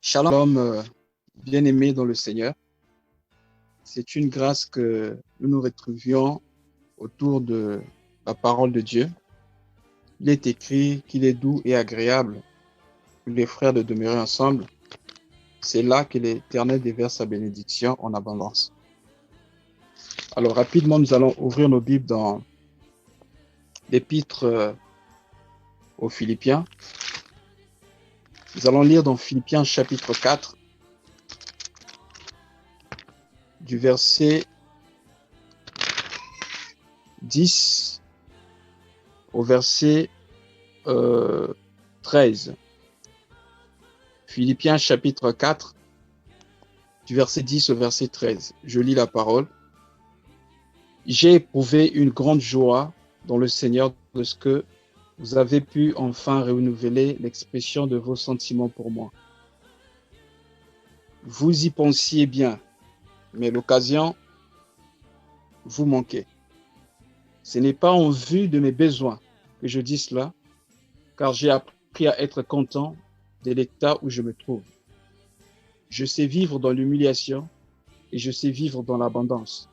Shalom, bien-aimé dans le Seigneur. C'est une grâce que nous nous retrouvions autour de la parole de Dieu. Il est écrit qu'il est doux et agréable pour les frères de demeurer ensemble. C'est là que l'Éternel déverse sa bénédiction en abondance. Alors rapidement, nous allons ouvrir nos Bibles dans l'épître aux Philippiens. Nous allons lire dans Philippiens chapitre 4, du verset 10 au verset 13. Philippiens chapitre 4, du verset 10 au verset 13. Je lis la parole. J'ai éprouvé une grande joie dans le Seigneur de ce que vous avez pu enfin renouveler l'expression de vos sentiments pour moi. Vous y pensiez bien, mais l'occasion vous manquait. Ce n'est pas en vue de mes besoins que je dis cela, car j'ai appris à être content de l'état où je me trouve. Je sais vivre dans l'humiliation et je sais vivre dans l'abondance.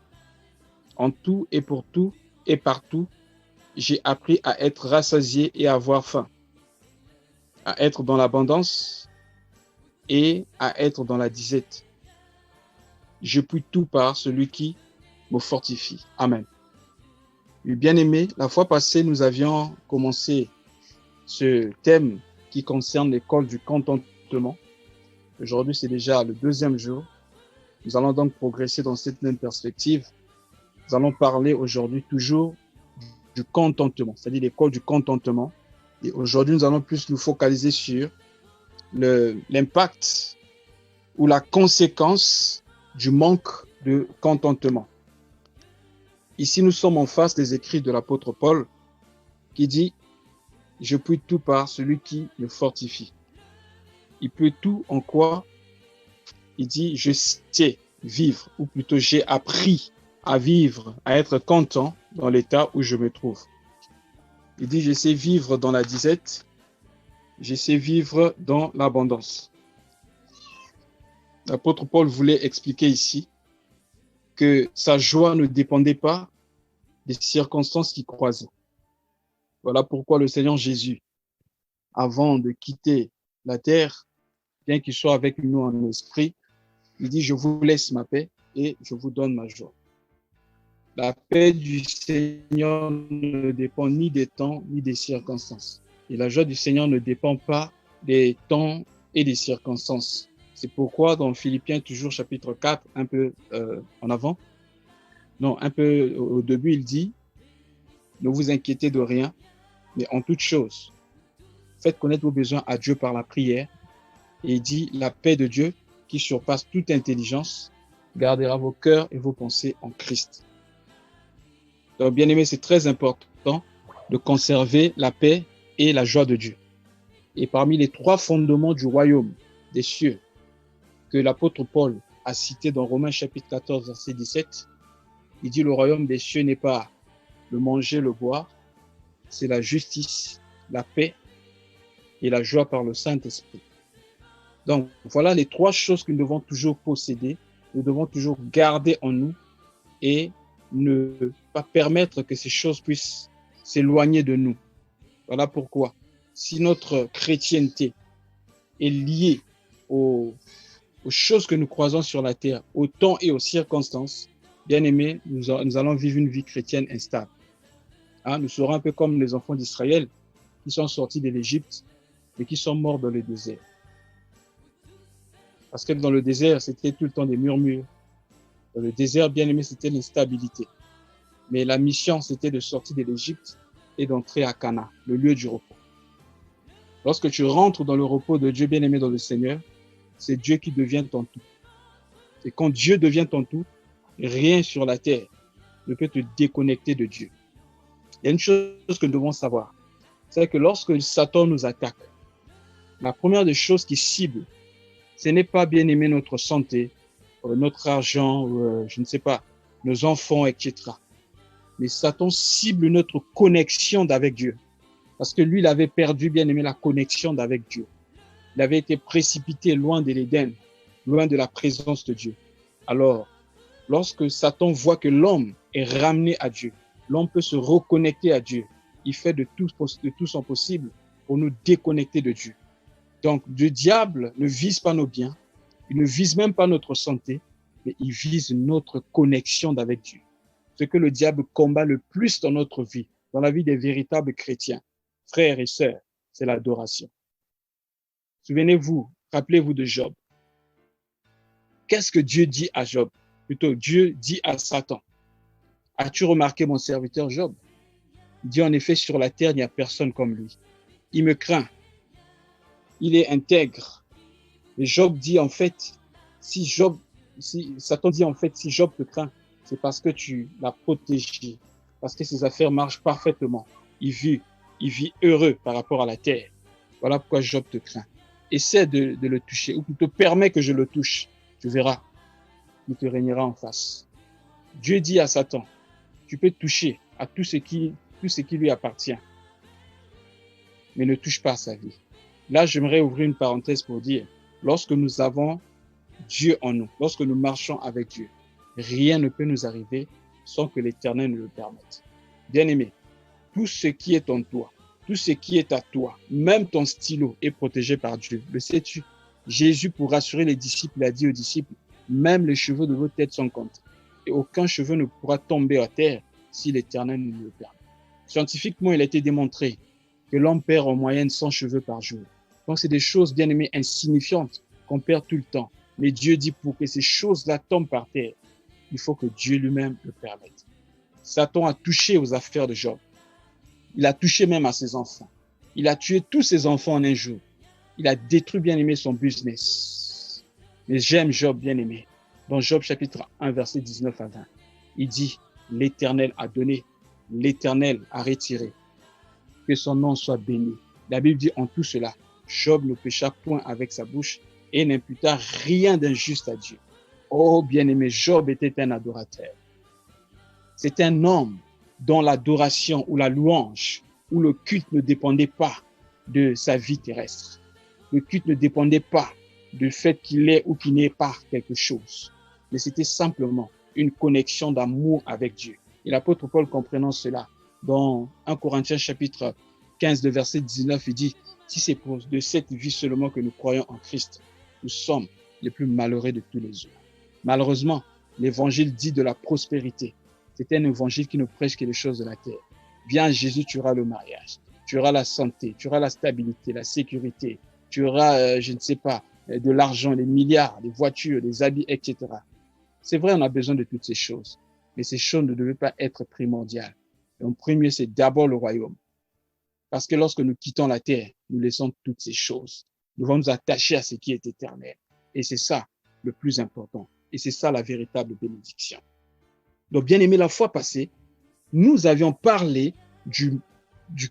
En tout et pour tout et partout, j'ai appris à être rassasié et à avoir faim, à être dans l'abondance et à être dans la disette. Je puis tout par celui qui me fortifie. Amen. Bien-aimés, la fois passée, nous avions commencé ce thème qui concerne l'école du contentement. Aujourd'hui, c'est déjà le deuxième jour. Nous allons donc progresser dans cette même perspective. Nous allons parler aujourd'hui toujours du contentement, c'est-à-dire l'école du contentement. Et aujourd'hui, nous allons plus nous focaliser sur l'impact ou la conséquence du manque de contentement. Ici, nous sommes en face des écrits de l'apôtre Paul qui dit « Je puis tout par celui qui me fortifie ». Il peut tout en quoi? Il dit « Je sais vivre » ou plutôt « J'ai appris à vivre, à être content dans l'état où je me trouve ». Il dit « Je sais vivre dans la disette, je sais vivre dans l'abondance ». L'apôtre Paul voulait expliquer ici que sa joie ne dépendait pas des circonstances qui croisaient. Voilà pourquoi le Seigneur Jésus, avant de quitter la terre, bien qu'il soit avec nous en esprit, il dit « Je vous laisse ma paix et je vous donne ma joie ». La paix du Seigneur ne dépend ni des temps ni des circonstances. Et la joie du Seigneur ne dépend pas des temps et des circonstances. C'est pourquoi dans Philippiens, toujours chapitre 4, un peu en avant, non, un peu au début, il dit « Ne vous inquiétez de rien, mais en toute chose, faites connaître vos besoins à Dieu par la prière. » Et il dit « La paix de Dieu, qui surpasse toute intelligence, gardera vos cœurs et vos pensées en Christ. » Donc, bien aimé, c'est très important de conserver la paix et la joie de Dieu. Et parmi les trois fondements du royaume des cieux que l'apôtre Paul a cité dans Romains chapitre 14, verset 17, il dit le royaume des cieux n'est pas le manger, le boire, c'est la justice, la paix et la joie par le Saint-Esprit. Donc, voilà les trois choses que nous devons toujours posséder, nous devons toujours garder en nous et ne pas permettre que ces choses puissent s'éloigner de nous. Voilà pourquoi, si notre chrétienté est liée aux choses que nous croisons sur la terre, au temps et aux circonstances, bien aimés, nous allons vivre une vie chrétienne instable. Nous serons un peu comme les enfants d'Israël qui sont sortis de l'Égypte et qui sont morts dans le désert. Parce que dans le désert, c'était tout le temps des murmures. Dans le désert, bien aimé, c'était l'instabilité. Mais la mission, c'était de sortir de l'Égypte et d'entrer à Cana, le lieu du repos. Lorsque tu rentres dans le repos de Dieu, bien aimé dans le Seigneur, c'est Dieu qui devient ton tout. Et quand Dieu devient ton tout, rien sur la terre ne peut te déconnecter de Dieu. Il y a une chose que nous devons savoir, c'est que lorsque Satan nous attaque, la première des choses qu'il cible, ce n'est pas bien aimer notre santé, notre argent, je ne sais pas, nos enfants, etc. Mais Satan cible notre connexion avec Dieu. Parce que lui, il avait perdu, bien aimé, la connexion avec Dieu. Il avait été précipité loin de l'Éden, loin de la présence de Dieu. Alors, lorsque Satan voit que l'homme est ramené à Dieu, l'homme peut se reconnecter à Dieu. Il fait de tout son possible pour nous déconnecter de Dieu. Donc, le diable ne vise pas nos biens, il ne vise même pas notre santé, mais il vise notre connexion avec Dieu. Ce que le diable combat le plus dans notre vie, dans la vie des véritables chrétiens, frères et sœurs, c'est l'adoration. Souvenez-vous, rappelez-vous de Job. Qu'est-ce que Dieu dit à Job? Plutôt, Dieu dit à Satan, as-tu remarqué mon serviteur Job? Il dit en effet, sur la terre, il n'y a personne comme lui. Il me craint. Il est intègre. Et Job dit en fait, Satan dit en fait, si Job te craint, c'est parce que tu l'as protégé, parce que ses affaires marchent parfaitement. Il vit heureux par rapport à la terre. Voilà pourquoi Job te craint. Essaie de le toucher, ou plutôt permets que je le touche. Tu verras, il te régnera en face. Dieu dit à Satan, tu peux toucher à tout ce qui lui appartient, mais ne touche pas à sa vie. Là, j'aimerais ouvrir une parenthèse pour dire, lorsque nous avons Dieu en nous, lorsque nous marchons avec Dieu, rien ne peut nous arriver sans que l'Éternel nous le permette. Bien-aimé, tout ce qui est en toi, tout ce qui est à toi, même ton stylo est protégé par Dieu. Le sais-tu? Jésus, pour rassurer les disciples, a dit aux disciples, même les cheveux de vos têtes sont comptés. Et aucun cheveu ne pourra tomber à terre si l'Éternel nous le permet. Scientifiquement, il a été démontré que l'homme perd en moyenne 100 cheveux par jour. Donc, c'est des choses, bien aimées, insignifiantes qu'on perd tout le temps. Mais Dieu dit, pour que ces choses-là tombent par terre, il faut que Dieu lui-même le permette. Satan a touché aux affaires de Job. Il a touché même à ses enfants. Il a tué tous ses enfants en un jour. Il a détruit, bien aimé, son business. Mais j'aime Job, bien aimé. Dans Job chapitre 1, verset 19 à 20, il dit, l'Éternel a donné, l'Éternel a retiré. Que son nom soit béni. La Bible dit en tout cela, Job ne pécha point avec sa bouche et n'imputa rien d'injuste à Dieu. Oh, bien-aimé, Job était un adorateur. C'est un homme dont l'adoration ou la louange ou le culte ne dépendait pas de sa vie terrestre. Le culte ne dépendait pas du fait qu'il ait ou qu'il n'ait pas quelque chose. Mais c'était simplement une connexion d'amour avec Dieu. Et l'apôtre Paul, comprenant cela, dans 1 Corinthiens chapitre 15, le verset 19, il dit, si c'est pour de cette vie seulement que nous croyons en Christ, nous sommes les plus malheureux de tous les hommes. Malheureusement, l'évangile dit de la prospérité. C'est un évangile qui ne prêche que les choses de la terre. Viens à Jésus, tu auras le mariage, tu auras la santé, tu auras la stabilité, la sécurité, tu auras, je ne sais pas, de l'argent, des milliards, des voitures, des habits, etc. C'est vrai, on a besoin de toutes ces choses, mais ces choses ne devaient pas être primordiales. Et en premier, c'est d'abord le royaume. Parce que lorsque nous quittons la terre, nous laissons toutes ces choses. Nous devons nous attacher à ce qui est éternel. Et c'est ça le plus important. Et c'est ça la véritable bénédiction. Donc, bien aimé, la fois passée, nous avions parlé du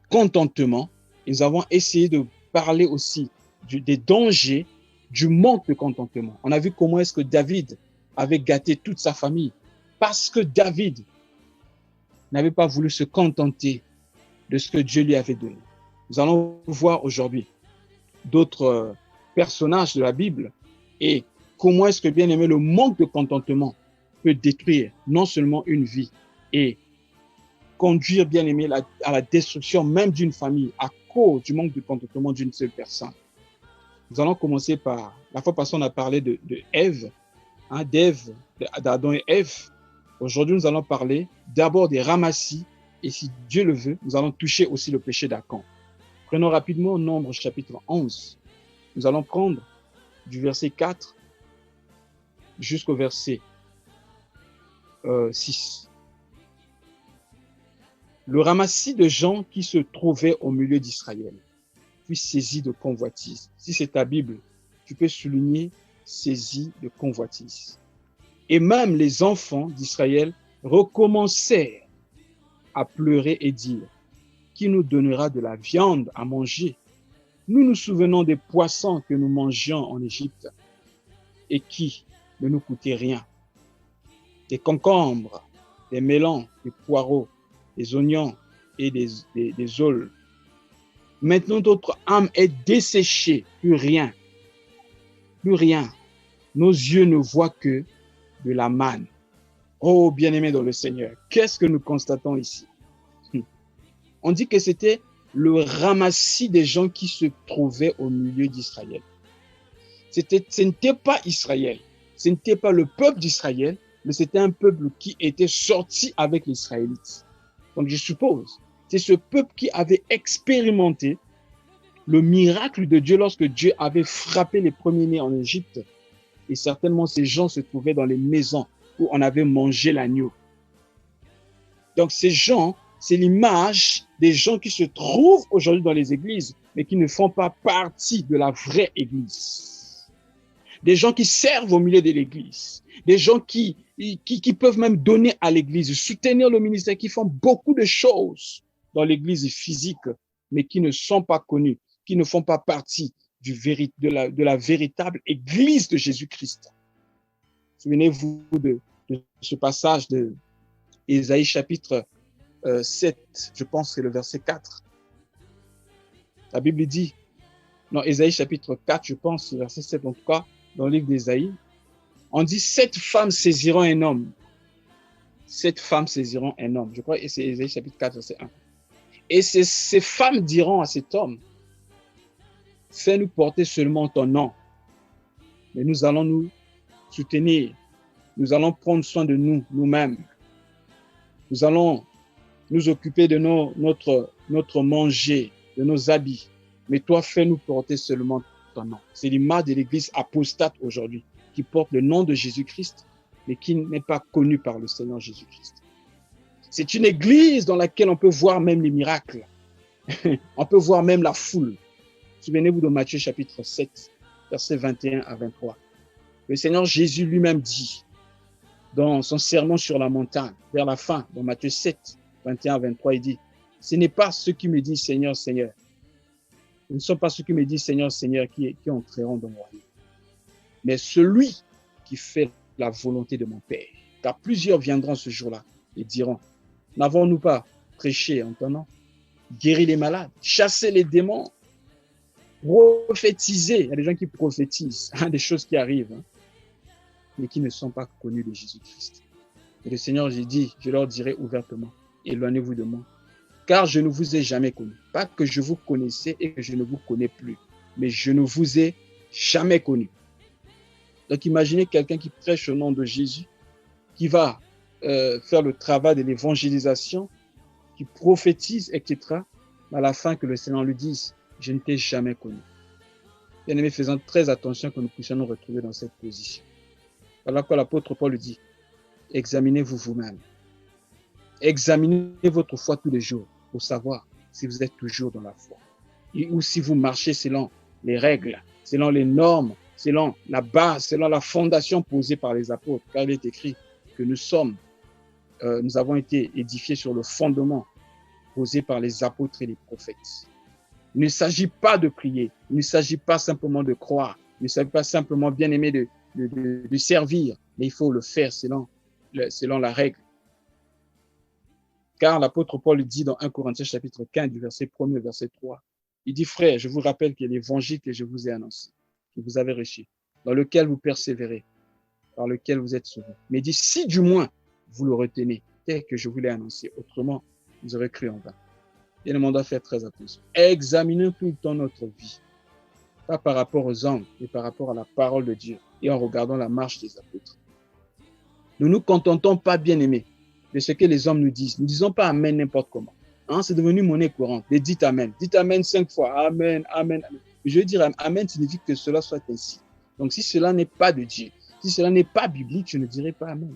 contentement. Et nous avons essayé de parler aussi des dangers du manque de contentement. On a vu comment est-ce que David avait gâté toute sa famille. Parce que David n'avait pas voulu se contenter de ce que Dieu lui avait donné. Nous allons voir aujourd'hui d'autres personnages de la Bible et comment est-ce que, bien aimé, le manque de contentement peut détruire non seulement une vie et conduire, bien aimé, à la destruction même d'une famille à cause du manque de contentement d'une seule personne. Nous allons commencer par, la fois passée, on a parlé de Ève, d'Adam et Ève. Aujourd'hui, nous allons parler d'abord des ramassis et si Dieu le veut, nous allons toucher aussi le péché d'Acan. Prenons rapidement Nombre chapitre 11. Nous allons prendre du verset 4 jusqu'au verset 6. Le ramassis de gens qui se trouvaient au milieu d'Israël fut saisi de convoitise. Si c'est ta Bible, tu peux souligner saisi de convoitise. Et même les enfants d'Israël recommencèrent à pleurer et dire, qui nous donnera de la viande à manger? Nous nous souvenons des poissons que nous mangions en Égypte et qui ne nous coûtaient rien. Des concombres, des melons, des poireaux, des oignons et des aules. Maintenant, notre âme est desséchée, plus rien. plus rien. Nos yeux ne voient que de la manne. Oh, bien-aimés dans le Seigneur, qu'est-ce que nous constatons ici? On dit que c'était le ramassis des gens qui se trouvaient au milieu d'Israël. Ce n'était pas Israël, ce n'était pas le peuple d'Israël, mais c'était un peuple qui était sorti avec les Israélites. Donc je suppose, c'est ce peuple qui avait expérimenté le miracle de Dieu lorsque Dieu avait frappé les premiers-nés en Égypte. Et certainement, ces gens se trouvaient dans les maisons où on avait mangé l'agneau. Donc ces gens, c'est l'image des gens qui se trouvent aujourd'hui dans les églises, mais qui ne font pas partie de la vraie église. Des gens qui servent au milieu de l'église. Des gens qui peuvent même donner à l'église, soutenir le ministère, qui font beaucoup de choses dans l'église physique, mais qui ne sont pas connus, qui ne font pas partie de la véritable église de Jésus-Christ. Souvenez-vous de ce passage de Ésaïe chapitre 7, je pense que c'est le verset 4. La Bible dit, dans Ésaïe chapitre 4, je pense, verset 7 en tout cas, dans le livre d'Ésaïe, on dit 7 femmes saisiront un homme. 7 femmes saisiront un homme. Je crois que c'est Ésaïe chapitre 4, verset 1. Et ces femmes diront à cet homme, fais-nous porter seulement ton nom, mais nous allons nous soutenir. Nous allons prendre soin de nous-mêmes. Nous allons nous occuper de notre manger, de nos habits. Mais toi, fais-nous porter seulement ton nom. C'est l'image de l'église apostate aujourd'hui, qui porte le nom de Jésus-Christ, mais qui n'est pas connue par le Seigneur Jésus-Christ. C'est une église dans laquelle on peut voir même les miracles. On peut voir même la foule. Souvenez-vous de Matthieu chapitre 7, versets 21 à 23. Le Seigneur Jésus lui-même dit, dans son sermon sur la montagne, vers la fin, dans Matthieu 7, 21 à 23, il dit, ce n'est pas ceux qui me disent Seigneur, Seigneur. Ce ne sont pas ceux qui me disent Seigneur, Seigneur qui entreront dans le royaume. Mais celui qui fait la volonté de mon Père. Car plusieurs viendront ce jour-là et diront, n'avons-nous pas prêché en ton nom, guéri les malades, chassé les démons, prophétisé. Il y a des gens qui prophétisent, des choses qui arrivent, mais qui ne sont pas connus de Jésus-Christ. Et le Seigneur, j'ai dit, je leur dirai ouvertement, éloignez-vous de moi, car je ne vous ai jamais connu. Pas que je vous connaissais et que je ne vous connais plus, mais je ne vous ai jamais connu. Donc imaginez quelqu'un qui prêche au nom de Jésus, qui va faire le travail de l'évangélisation, qui prophétise, etc. À la fin que le Seigneur lui dise, je ne t'ai jamais connu. Bien-aimés, faisons très attention que nous puissions nous retrouver dans cette position. Alors que l'apôtre Paul dit, examinez-vous vous-même. Examinez votre foi tous les jours pour savoir si vous êtes toujours dans la foi. Ou si vous marchez selon les règles, selon les normes, selon la base, selon la fondation posée par les apôtres. Car il est écrit que nous avons été édifiés sur le fondement posé par les apôtres et les prophètes. Il ne s'agit pas de prier, il ne s'agit pas simplement de croire, il ne s'agit pas simplement bien aimer de servir, mais il faut le faire selon la règle. Car l'apôtre Paul dit dans 1 Corinthiens chapitre 15 du verset 1 au verset 3, il dit, frère, je vous rappelle qu'il y a l'évangile que je vous ai annoncé, que vous avez reçu, dans lequel vous persévérez, par lequel vous êtes sauvés. Mais il dit, si du moins vous le retenez, tel que je vous l'ai annoncé, autrement, vous aurez cru en vain. Bien, on doit faire très attention. Examinons tout le temps notre vie, pas par rapport aux hommes, mais par rapport à la parole de Dieu et en regardant la marche des apôtres. Nous ne nous contentons pas, bien aimés, de ce que les hommes nous disent. Nous ne disons pas Amen n'importe comment. C'est devenu monnaie courante. Mais dites Amen. Dites Amen 5 fois. Amen, Amen, Amen. Je veux dire, Amen signifie que cela soit ainsi. Donc, si cela n'est pas de Dieu, si cela n'est pas biblique, je ne dirai pas Amen.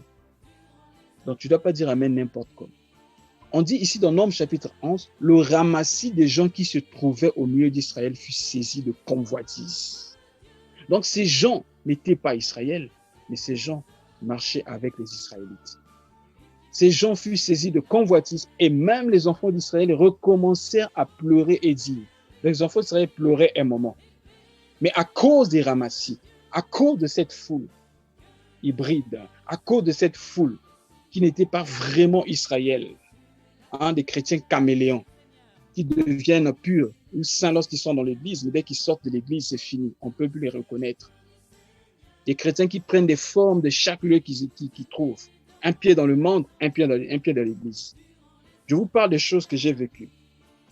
Donc, tu ne dois pas dire Amen n'importe comment. On dit ici dans Nombres chapitre 11, le ramassis des gens qui se trouvaient au milieu d'Israël fut saisi de convoitise. Donc, ces gens n'étaient pas Israël, mais ces gens marchaient avec les Israélites. Ces gens furent saisis de convoitise et même les enfants d'Israël recommencèrent à pleurer et dire, les enfants d'Israël pleuraient un moment. Mais à cause des ramassis, à cause de cette foule hybride, à cause de cette foule qui n'était pas vraiment Israël, des chrétiens caméléons qui deviennent purs ou saints lorsqu'ils sont dans l'église, mais dès qu'ils sortent de l'église, c'est fini, on ne peut plus les reconnaître. Des chrétiens qui prennent des formes de chaque lieu qu'ils trouvent. Un pied dans le monde, un pied dans l'église. Je vous parle des choses que j'ai vécues.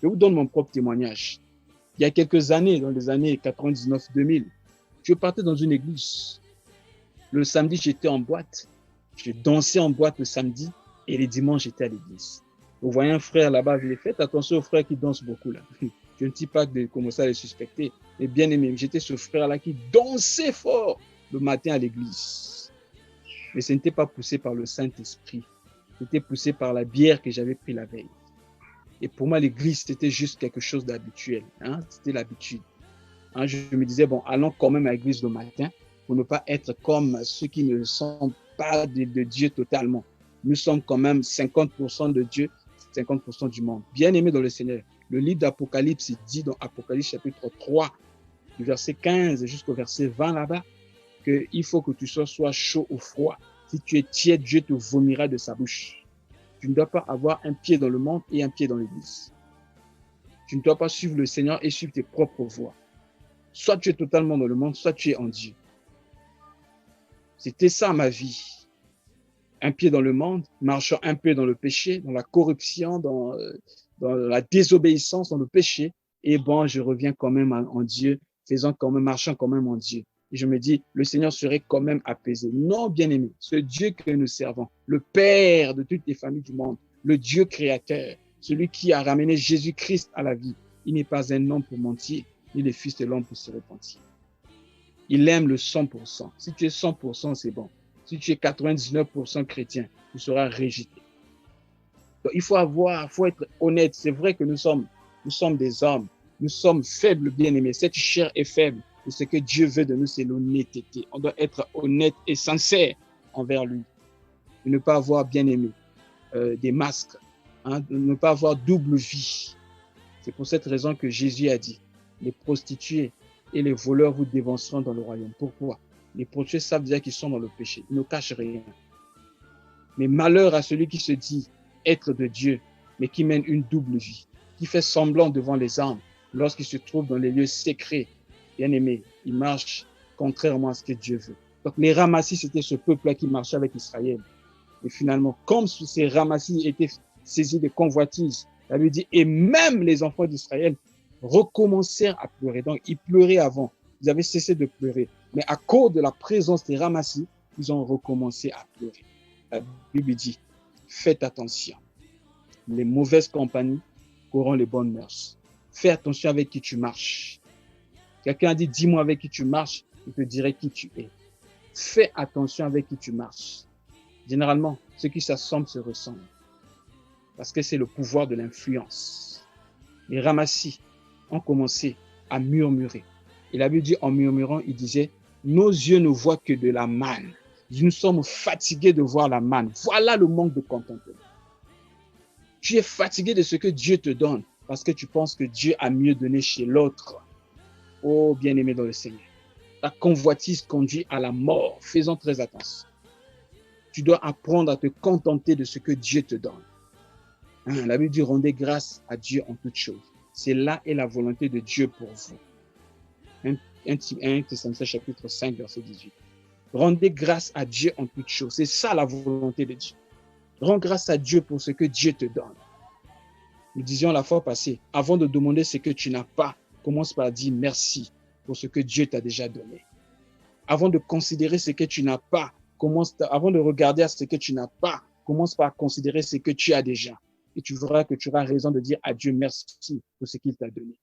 Je vous donne mon propre témoignage. Il y a quelques années, dans les années 99-2000, je partais dans une église. Le samedi, j'étais en boîte. Je dansais en boîte le samedi et les dimanches, j'étais à l'église. Vous voyez un frère là-bas, je l'ai fait. Attention aux frères qui dansent beaucoup là. Je ne dis pas de commencer à les suspecter, mais bien aimé, j'étais ce frère-là qui dansait fort le matin à l'église. Mais ce n'était pas poussé par le Saint-Esprit. C'était poussé par la bière que j'avais pris la veille. Et pour moi, l'église, c'était juste quelque chose d'habituel. Hein? C'était l'habitude. Hein? Je me disais, bon, allons quand même à l'église le matin pour ne pas être comme ceux qui ne sont pas de Dieu totalement. Nous sommes quand même 50% de Dieu, 50% du monde. Bien aimé dans le Seigneur. Le livre d'Apocalypse dit dans Apocalypse chapitre 3, du verset 15 jusqu'au verset 20 là-bas, qu'il faut que tu sois chaud ou froid. Si tu es tiède, Dieu te vomira de sa bouche. Tu ne dois pas avoir un pied dans le monde et un pied dans l'église. Tu ne dois pas suivre le Seigneur et suivre tes propres voies. Soit tu es totalement dans le monde, soit tu es en Dieu. C'était ça ma vie. Un pied dans le monde, marchant un peu dans le péché, dans la corruption, dans la désobéissance, dans le péché. Et bon, je reviens quand même en Dieu, marchant quand même en Dieu. Et je me dis, le Seigneur serait quand même apaisé. Non, bien-aimé, ce Dieu que nous servons, le Père de toutes les familles du monde, le Dieu créateur, celui qui a ramené Jésus-Christ à la vie, il n'est pas un homme pour mentir, ni le Fils de l'homme pour se repentir. Il aime le 100%. Si tu es 100%, c'est bon. Si tu es 99% chrétien, tu seras rejeté. Donc, il faut être honnête. C'est vrai que nous sommes des hommes. Nous sommes faibles, bien-aimés. Cette chair est faible. Et ce que Dieu veut de nous, c'est l'honnêteté. On doit être honnête et sincère envers lui. De ne pas avoir, bien-aimé, des masques. Hein, de ne pas avoir double vie. C'est pour cette raison que Jésus a dit, les prostituées et les voleurs vous dévanceront dans le royaume. Pourquoi? Les prostituées savent déjà qu'ils sont dans le péché. Ils ne cachent rien. Mais malheur à celui qui se dit être de Dieu, mais qui mène une double vie, qui fait semblant devant les hommes lorsqu'il se trouve dans les lieux secrets. Bien-aimé, il marche contrairement à ce que Dieu veut. Donc les ramassis, c'était ce peuple-là qui marchait avec Israël. Et finalement, comme ces ramassis étaient saisis de convoitises, ça veut dire, et même les enfants d'Israël recommencèrent à pleurer. Donc, ils pleuraient avant. Ils avaient cessé de pleurer. Mais à cause de la présence des ramassis, ils ont recommencé à pleurer. La Bible dit, faites attention. Les mauvaises compagnies auront les bonnes mœurs. Fais attention avec qui tu marches. Quelqu'un a dit, dis-moi avec qui tu marches, je te dirai qui tu es. Fais attention avec qui tu marches. Généralement, ceux qui s'assemblent se ressemblent. Parce que c'est le pouvoir de l'influence. Les ramassis ont commencé à murmurer. Et la Bible dit, en murmurant, il disait, nos yeux ne voient que de la manne. Nous sommes fatigués de voir la manne. Voilà le manque de contentement. Tu es fatigué de ce que Dieu te donne parce que tu penses que Dieu a mieux donné chez l'autre. Oh, bien-aimé dans le Seigneur. La convoitise conduit à la mort. Faisons très attention. Tu dois apprendre à te contenter de ce que Dieu te donne. Hein, la Bible dit, rendez grâce à Dieu en toutes choses. C'est là est la volonté de Dieu pour vous. 1 Thessaloniciens chapitre 5, verset 18. Rendez grâce à Dieu en toutes choses. C'est ça la volonté de Dieu. Rends grâce à Dieu pour ce que Dieu te donne. Nous disions la fois passée, avant de demander ce que tu n'as pas, commence par dire merci pour ce que Dieu t'a déjà donné. Avant de considérer ce que tu n'as pas, avant de regarder à ce que tu n'as pas, commence par considérer ce que tu as déjà. Et tu verras que tu auras raison de dire à Dieu merci pour ce qu'il t'a donné.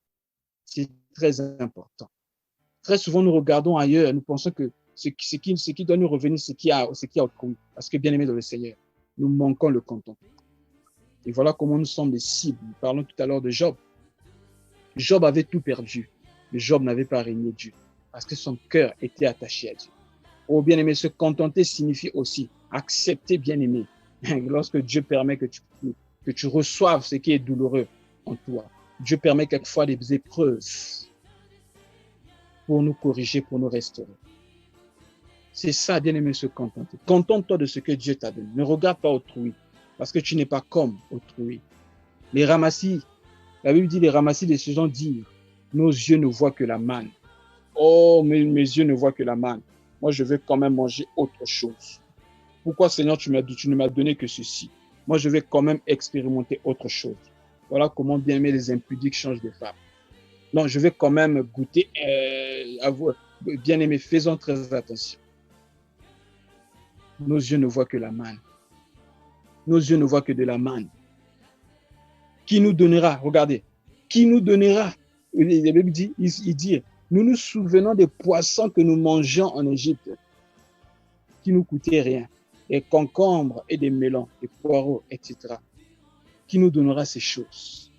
C'est très important. Très souvent, nous regardons ailleurs, nous pensons que ce qui doit nous revenir, ce qui a autrui. Parce que bien aimé dans le Seigneur, nous manquons le contentement. Et voilà comment nous sommes des cibles. Nous parlons tout à l'heure de Job. Job avait tout perdu, mais Job n'avait pas régné Dieu, parce que son cœur était attaché à Dieu. Oh bien-aimé, se contenter signifie aussi accepter, bien-aimé, lorsque Dieu permet que tu reçoives ce qui est douloureux en toi. Dieu permet quelquefois des épreuves pour nous corriger, pour nous restaurer. C'est ça, bien-aimé, se contenter. Contente-toi de ce que Dieu t'a donné. Ne regarde pas autrui, parce que tu n'es pas comme autrui. Les ramassis, la Bible dit, les ramassis de ces gens disent, nos yeux ne voient que la manne. Oh, mes yeux ne voient que la manne. moi, je vais quand même manger autre chose. Pourquoi, Seigneur, tu ne m'as donné que ceci? Moi, je vais quand même expérimenter autre chose. Voilà comment bien aimer les impudiques changent de femme. Non, je vais quand même goûter. Bien aimé, faisons très attention. Nos yeux ne voient que la manne. Nos yeux ne voient que de la manne. Qui nous donnera, regardez, qui nous donnera, la Bible dit, il dit, nous nous souvenons des poissons que nous mangeons en Égypte, qui nous coûtaient rien, des concombres et des melons, des poireaux, etc. Qui nous donnera ces choses?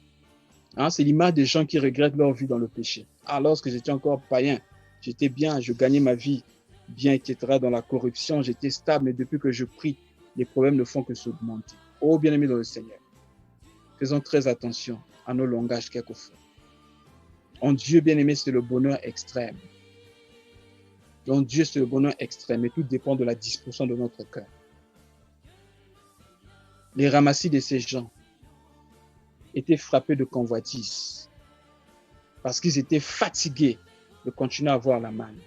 Hein, c'est l'image des gens qui regrettent leur vie dans le péché. Ah, lorsque j'étais encore païen, j'étais bien, je gagnais ma vie bien, etc. Dans la corruption, j'étais stable, mais depuis que je prie, les problèmes ne font que s'augmenter. Oh, bien-aimé dans le Seigneur, faisons très attention à nos langages quelquefois. En Dieu, bien-aimé, c'est le bonheur extrême. En Dieu, c'est le bonheur extrême, et tout dépend de la disposition de notre cœur. Les ramassis de ces gens étaient frappés de convoitise parce qu'ils étaient fatigués de continuer à avoir la manne.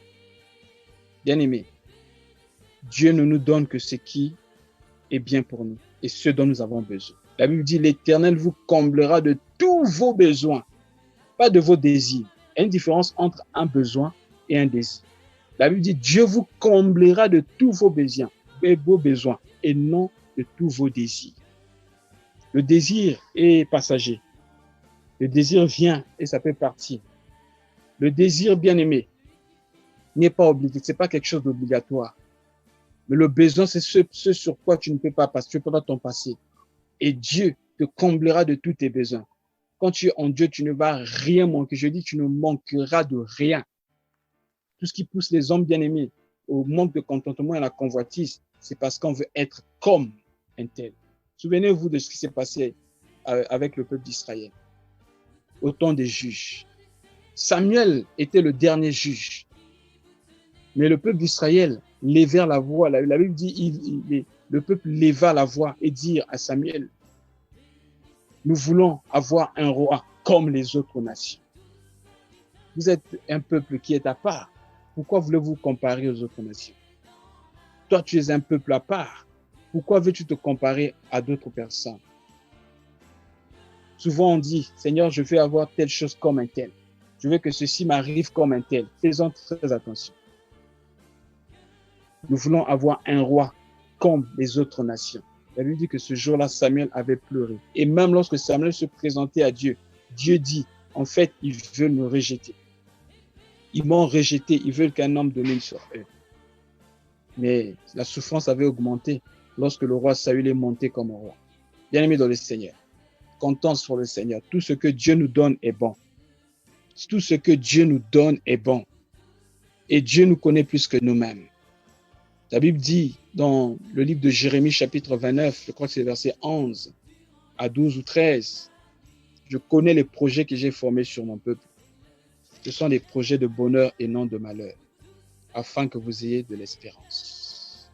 Bien-aimé, Dieu ne nous donne que ce qui est bien pour nous et ce dont nous avons besoin. La Bible dit, l'Éternel vous comblera de tous vos besoins, pas de vos désirs. Il y a une différence entre un besoin et un désir. La Bible dit, Dieu vous comblera de tous vos besoins et non de tous vos désirs. Le désir est passager. Le désir vient et ça peut partir. Le désir bien-aimé n'est pas obligé, ce n'est pas quelque chose d'obligatoire. Mais le besoin, c'est ce sur quoi tu ne peux pas passer, tu ne peux pas t'en passer. Et Dieu te comblera de tous tes besoins. Quand tu es en Dieu, tu ne vas rien manquer. Je dis, tu ne manqueras de rien. Tout ce qui pousse les hommes bien-aimés au manque de contentement et à la convoitise, c'est parce qu'on veut être comme un tel. Souvenez-vous de ce qui s'est passé avec le peuple d'Israël au temps des juges. Samuel était le dernier juge. Mais le peuple d'Israël levait la voix. La Bible dit, le peuple leva la voix et dit à Samuel, nous voulons avoir un roi comme les autres nations. Vous êtes un peuple qui est à part. Pourquoi voulez-vous comparer aux autres nations? Toi, tu es un peuple à part. Pourquoi veux-tu te comparer à d'autres personnes? Souvent, on dit, Seigneur, je veux avoir telle chose comme un tel. Je veux que ceci m'arrive comme un tel. Faisons très attention. Nous voulons avoir un roi comme les autres nations. La Bible dit que ce jour-là, Samuel avait pleuré. Et même lorsque Samuel se présentait à Dieu, Dieu dit, en fait, ils veulent me rejeter. Ils m'ont rejeté, ils veulent qu'un homme domine sur eux. Mais la souffrance avait augmenté lorsque le roi Saül est monté comme roi. Bien-aimé dans le Seigneur, comptons sur le Seigneur. Tout ce que Dieu nous donne est bon. Tout ce que Dieu nous donne est bon. Et Dieu nous connaît plus que nous-mêmes. La Bible dit dans le livre de Jérémie, chapitre 29, je crois que c'est verset 11 à 12 ou 13, je connais les projets que j'ai formés sur mon peuple. Ce sont des projets de bonheur et non de malheur, afin que vous ayez de l'espérance.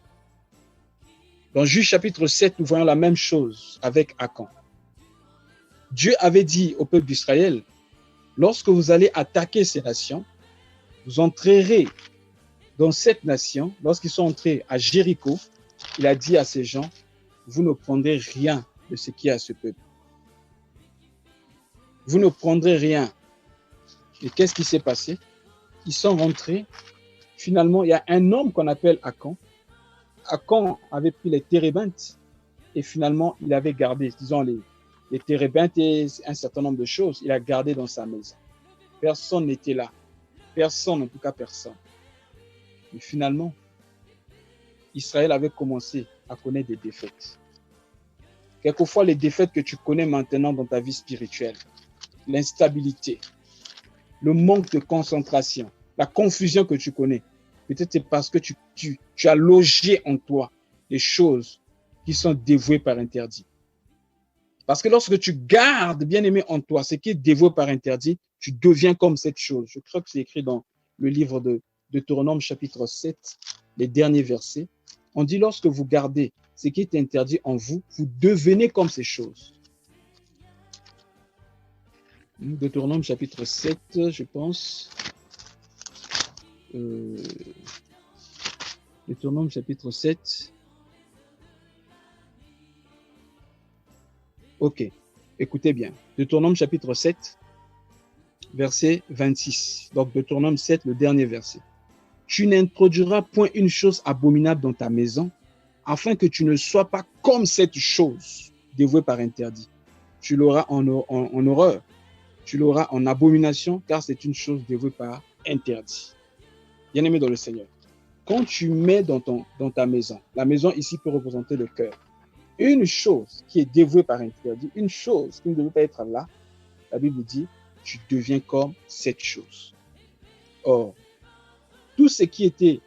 Dans Juge chapitre 7, nous voyons la même chose avec Akan. Dieu avait dit au peuple d'Israël, lorsque vous allez attaquer ces nations, vous entrerez dans cette nation. Lorsqu'ils sont entrés à Jéricho, il a dit à ces gens, vous ne prendrez rien de ce qui est à ce peuple. Vous ne prendrez rien. Et qu'est-ce qui s'est passé? Ils sont rentrés. Finalement, il y a un homme qu'on appelle Akan. Akan avait pris les térébintes et finalement, il avait gardé, disons, les térébintes et un certain nombre de choses. Il a gardé dans sa maison. Personne n'était là. Personne, en tout cas personne. Et finalement, Israël avait commencé à connaître des défaites. Quelquefois, les défaites que tu connais maintenant dans ta vie spirituelle, l'instabilité, le manque de concentration, la confusion que tu connais, peut-être c'est parce que tu as logé en toi des choses qui sont dévouées par interdit. Parce que lorsque tu gardes, bien aimé, en toi ce qui est dévoué par interdit, tu deviens comme cette chose. Je crois que c'est écrit dans le livre de Deutéronome chapitre 7, les derniers versets. On dit, lorsque vous gardez ce qui est interdit en vous, vous devenez comme ces choses. Deutéronome chapitre 7, je pense. Deutéronome chapitre 7. Ok, écoutez bien. Deutéronome chapitre 7, verset 26. Donc Deutéronome 7, le dernier verset. Tu n'introduiras point une chose abominable dans ta maison, afin que tu ne sois pas comme cette chose dévouée par interdit. Tu l'auras en horreur, tu l'auras en abomination, car c'est une chose dévouée par interdit. Bien-aimé dans le Seigneur, quand tu mets dans ta maison, la maison ici peut représenter le cœur, une chose qui est dévouée par interdit, une chose qui ne devait pas être là, la Bible dit, tu deviens comme cette chose. Or, tout ce qui était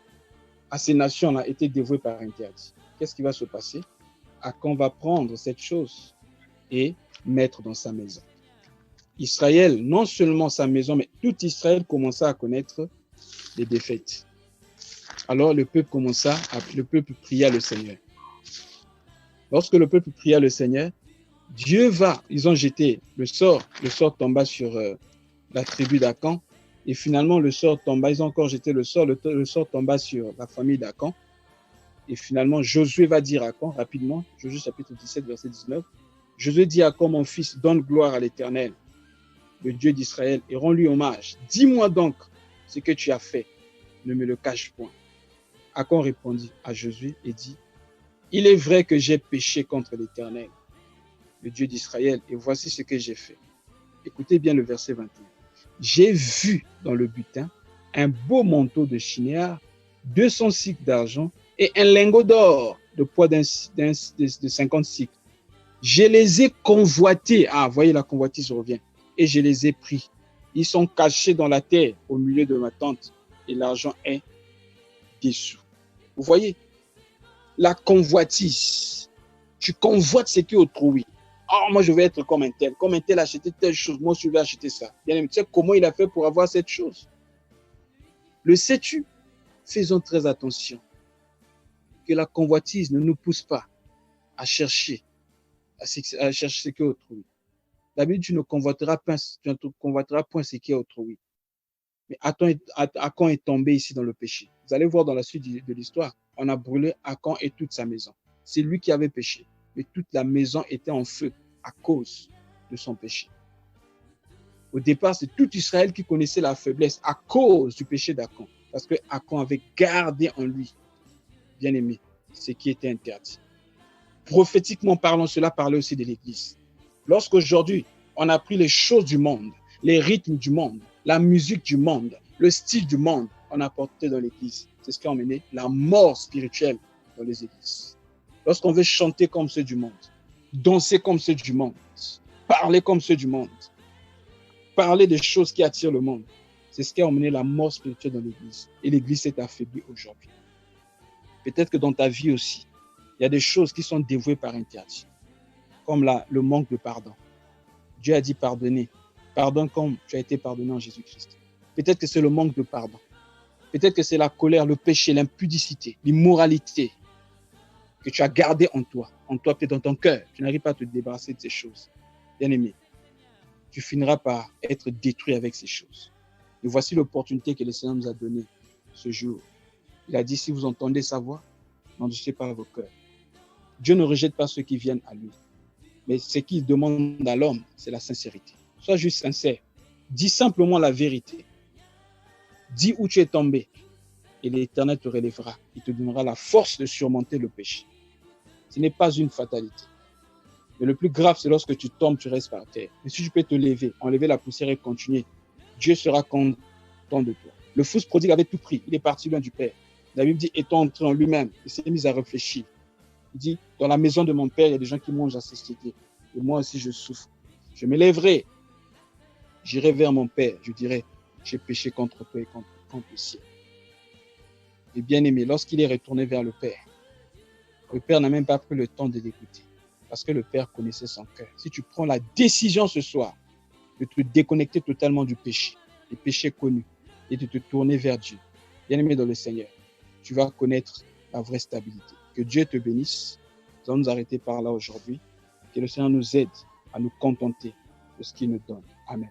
à ces nations-là était dévoué par interdit. Qu'est-ce qui va se passer? Achan va prendre cette chose et mettre dans sa maison. Israël, non seulement sa maison, mais tout Israël commença à connaître les défaites. Alors le peuple pria le Seigneur. Lorsque le peuple pria le Seigneur, ils ont jeté le sort tomba sur la tribu d'Achan, et finalement le sort tomba, ils ont encore jeté le sort tomba sur la famille d'Achan, et finalement Josué va dire à Achan, rapidement, Josué chapitre 17, verset 19, Josué dit à Achan, mon fils, donne gloire à l'Éternel, le Dieu d'Israël, et rends-lui hommage. Dis-moi donc ce que tu as fait, ne me le cache point. Achan répondit à Josué et dit, il est vrai que j'ai péché contre l'Éternel, le Dieu d'Israël, et voici ce que j'ai fait. Écoutez bien le verset 21. J'ai vu dans le butin un beau manteau de chinéar, 200 cycles d'argent et un lingot d'or de poids de 50 cycles. Je les ai convoités. Ah, voyez, la convoitise revient. Et je les ai pris. Ils sont cachés dans la terre au milieu de ma tente et l'argent est dessous. Vous voyez, la convoitise. Tu convoites ce qui est autrui. Oh, moi, je vais être comme un tel a acheté telle chose, moi, je vais acheter ça. Bien aimé, tu sais comment il a fait pour avoir cette chose? Le sais-tu? Faisons très attention. Que la convoitise ne nous pousse pas à chercher ce qui est autrui. D'habitude, tu ne convoiteras point ce qui est autrui. Mais Achan est tombé ici dans le péché. Vous allez voir dans la suite de l'histoire, on a brûlé Achan et toute sa maison. C'est lui qui avait péché. Mais toute la maison était en feu à cause de son péché. Au départ, c'est tout Israël qui connaissait la faiblesse à cause du péché d'Achan. Parce que Achan avait gardé en lui, bien aimé, ce qui était interdit. Prophétiquement parlant, cela parlait aussi de l'Église. Lorsqu'aujourd'hui, on a pris les choses du monde, les rythmes du monde, la musique du monde, le style du monde, on a porté dans l'Église. C'est ce qui a emmené la mort spirituelle dans les églises. Lorsqu'on veut chanter comme ceux du monde, danser comme ceux du monde, parler comme ceux du monde, parler des choses qui attirent le monde, c'est ce qui a emmené la mort spirituelle dans l'Église. Et l'Église s'est affaiblie aujourd'hui. Peut-être que dans ta vie aussi, il y a des choses qui sont dévouées par interdit, comme le manque de pardon. Dieu a dit pardonner. Pardonne comme tu as été pardonné en Jésus-Christ. Peut-être que c'est le manque de pardon. Peut-être que c'est la colère, le péché, l'impudicité, l'immoralité que tu as gardé en toi, peut-être dans ton cœur. Tu n'arrives pas à te débarrasser de ces choses. Bien-aimé, tu finiras par être détruit avec ces choses. Et voici l'opportunité que le Seigneur nous a donnée ce jour. Il a dit, si vous entendez sa voix, n'endurcissez pas vos cœurs. Dieu ne rejette pas ceux qui viennent à lui. Mais ce qu'il demande à l'homme, c'est la sincérité. Sois juste sincère. Dis simplement la vérité. Dis où tu es tombé. Et l'Éternel te relèvera. Il te donnera la force de surmonter le péché. Ce n'est pas une fatalité. Mais le plus grave, c'est lorsque tu tombes, tu restes par terre. Mais si tu peux te lever, enlever la poussière et continuer, Dieu sera content de toi. Le fils prodigue avait tout pris. Il est parti loin du Père. La Bible dit, étant entré en lui-même, il s'est mis à réfléchir. Il dit, dans la maison de mon Père, il y a des gens qui mangent à satiété. Et moi aussi, je souffre. Je me lèverai. J'irai vers mon Père. Je dirai, j'ai péché contre toi et contre le ciel. Et bien aimé, lorsqu'il est retourné vers le Père n'a même pas pris le temps de l'écouter. Parce que le Père connaissait son cœur. Si tu prends la décision ce soir de te déconnecter totalement du péché, des péchés connus, et de te tourner vers Dieu, bien aimé dans le Seigneur, tu vas connaître la vraie stabilité. Que Dieu te bénisse. Nous allons nous arrêter par là aujourd'hui. Que le Seigneur nous aide à nous contenter de ce qu'il nous donne. Amen.